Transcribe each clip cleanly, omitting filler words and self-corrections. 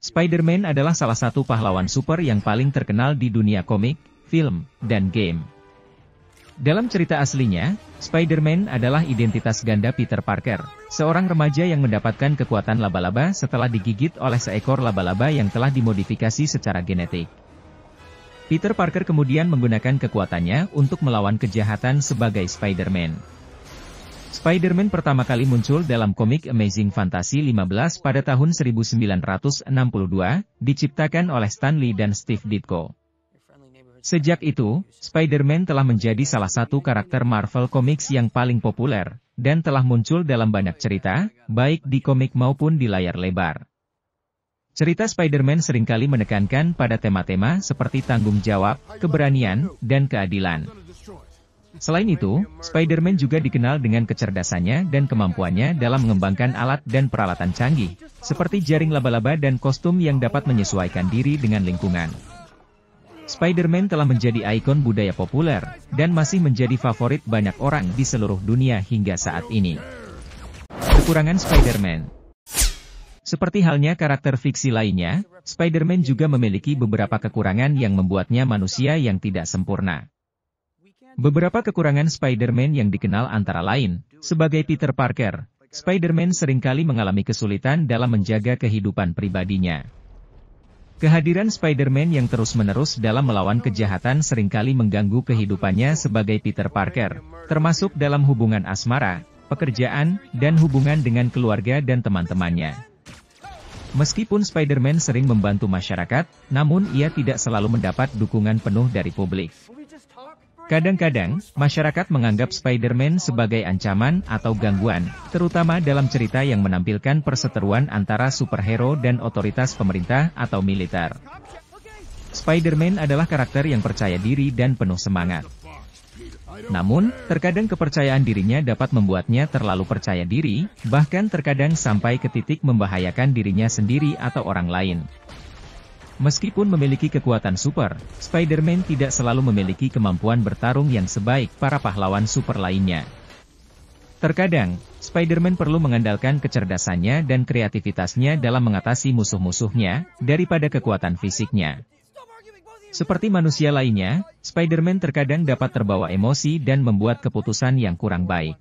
Spider-Man adalah salah satu pahlawan super yang paling terkenal di dunia komik, film, dan game. Dalam cerita aslinya, Spider-Man adalah identitas ganda Peter Parker, seorang remaja yang mendapatkan kekuatan laba-laba setelah digigit oleh seekor laba-laba yang telah dimodifikasi secara genetik. Peter Parker kemudian menggunakan kekuatannya untuk melawan kejahatan sebagai Spider-Man. Spider-Man pertama kali muncul dalam komik Amazing Fantasy 15 pada tahun 1962, diciptakan oleh Stan Lee dan Steve Ditko. Sejak itu, Spider-Man telah menjadi salah satu karakter Marvel Comics yang paling populer, dan telah muncul dalam banyak cerita, baik di komik maupun di layar lebar. Cerita Spider-Man seringkali menekankan pada tema-tema seperti tanggung jawab, keberanian, dan keadilan. Selain itu, Spider-Man juga dikenal dengan kecerdasannya dan kemampuannya dalam mengembangkan alat dan peralatan canggih, seperti jaring laba-laba dan kostum yang dapat menyesuaikan diri dengan lingkungan. Spider-Man telah menjadi ikon budaya populer, dan masih menjadi favorit banyak orang di seluruh dunia hingga saat ini. Kekurangan Spider-Man. Seperti halnya karakter fiksi lainnya, Spider-Man juga memiliki beberapa kekurangan yang membuatnya manusia yang tidak sempurna. Beberapa kekurangan Spider-Man yang dikenal antara lain, sebagai Peter Parker, Spider-Man seringkali mengalami kesulitan dalam menjaga kehidupan pribadinya. Kehadiran Spider-Man yang terus-menerus dalam melawan kejahatan seringkali mengganggu kehidupannya sebagai Peter Parker, termasuk dalam hubungan asmara, pekerjaan, dan hubungan dengan keluarga dan teman-temannya. Meskipun Spider-Man sering membantu masyarakat, namun ia tidak selalu mendapat dukungan penuh dari publik. Kadang-kadang, masyarakat menganggap Spider-Man sebagai ancaman atau gangguan, terutama dalam cerita yang menampilkan perseteruan antara superhero dan otoritas pemerintah atau militer. Spider-Man adalah karakter yang percaya diri dan penuh semangat. Namun, terkadang kepercayaan dirinya dapat membuatnya terlalu percaya diri, bahkan terkadang sampai ke titik membahayakan dirinya sendiri atau orang lain. Meskipun memiliki kekuatan super, Spider-Man tidak selalu memiliki kemampuan bertarung yang sebaik para pahlawan super lainnya. Terkadang, Spider-Man perlu mengandalkan kecerdasannya dan kreativitasnya dalam mengatasi musuh-musuhnya, daripada kekuatan fisiknya. Seperti manusia lainnya, Spider-Man terkadang dapat terbawa emosi dan membuat keputusan yang kurang baik.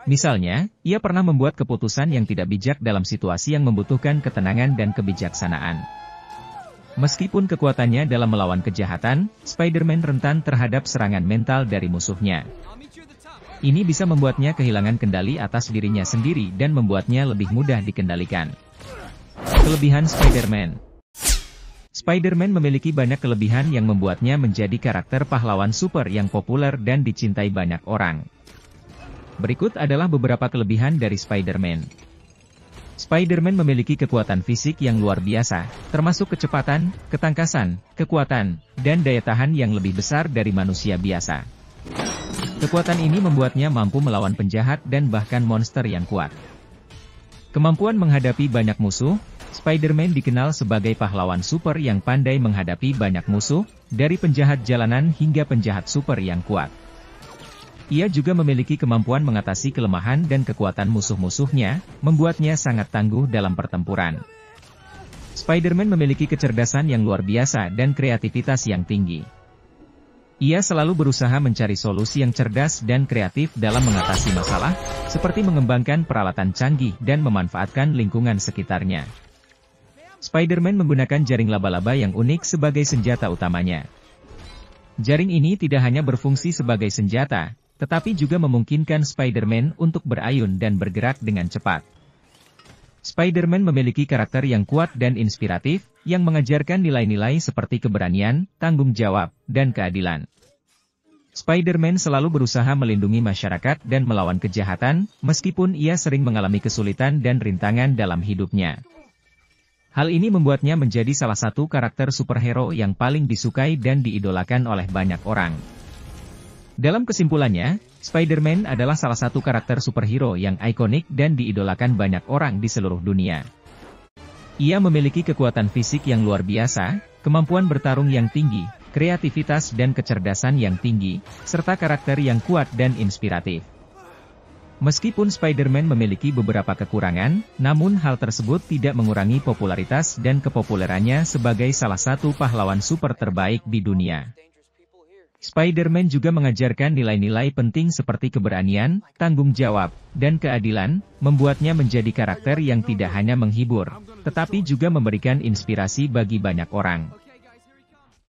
Misalnya, ia pernah membuat keputusan yang tidak bijak dalam situasi yang membutuhkan ketenangan dan kebijaksanaan. Meskipun kekuatannya dalam melawan kejahatan, Spider-Man rentan terhadap serangan mental dari musuhnya. Ini bisa membuatnya kehilangan kendali atas dirinya sendiri dan membuatnya lebih mudah dikendalikan. Kelebihan Spider-Man. Spider-Man memiliki banyak kelebihan yang membuatnya menjadi karakter pahlawan super yang populer dan dicintai banyak orang. Berikut adalah beberapa kelebihan dari Spider-Man. Spider-Man memiliki kekuatan fisik yang luar biasa, termasuk kecepatan, ketangkasan, kekuatan, dan daya tahan yang lebih besar dari manusia biasa. Kekuatan ini membuatnya mampu melawan penjahat dan bahkan monster yang kuat. Kemampuan menghadapi banyak musuh, Spider-Man dikenal sebagai pahlawan super yang pandai menghadapi banyak musuh, dari penjahat jalanan hingga penjahat super yang kuat. Ia juga memiliki kemampuan mengatasi kelemahan dan kekuatan musuh-musuhnya, membuatnya sangat tangguh dalam pertempuran. Spider-Man memiliki kecerdasan yang luar biasa dan kreativitas yang tinggi. Ia selalu berusaha mencari solusi yang cerdas dan kreatif dalam mengatasi masalah, seperti mengembangkan peralatan canggih dan memanfaatkan lingkungan sekitarnya. Spider-Man menggunakan jaring laba-laba yang unik sebagai senjata utamanya. Jaring ini tidak hanya berfungsi sebagai senjata, tetapi juga memungkinkan Spider-Man untuk berayun dan bergerak dengan cepat. Spider-Man memiliki karakter yang kuat dan inspiratif, yang mengajarkan nilai-nilai seperti keberanian, tanggung jawab, dan keadilan. Spider-Man selalu berusaha melindungi masyarakat dan melawan kejahatan, meskipun ia sering mengalami kesulitan dan rintangan dalam hidupnya. Hal ini membuatnya menjadi salah satu karakter superhero yang paling disukai dan diidolakan oleh banyak orang. Dalam kesimpulannya, Spider-Man adalah salah satu karakter superhero yang ikonik dan diidolakan banyak orang di seluruh dunia. Ia memiliki kekuatan fisik yang luar biasa, kemampuan bertarung yang tinggi, kreativitas dan kecerdasan yang tinggi, serta karakter yang kuat dan inspiratif. Meskipun Spider-Man memiliki beberapa kekurangan, namun hal tersebut tidak mengurangi popularitas dan kepopulerannya sebagai salah satu pahlawan super terbaik di dunia. Spider-Man juga mengajarkan nilai-nilai penting seperti keberanian, tanggung jawab, dan keadilan, membuatnya menjadi karakter yang tidak hanya menghibur, tetapi juga memberikan inspirasi bagi banyak orang.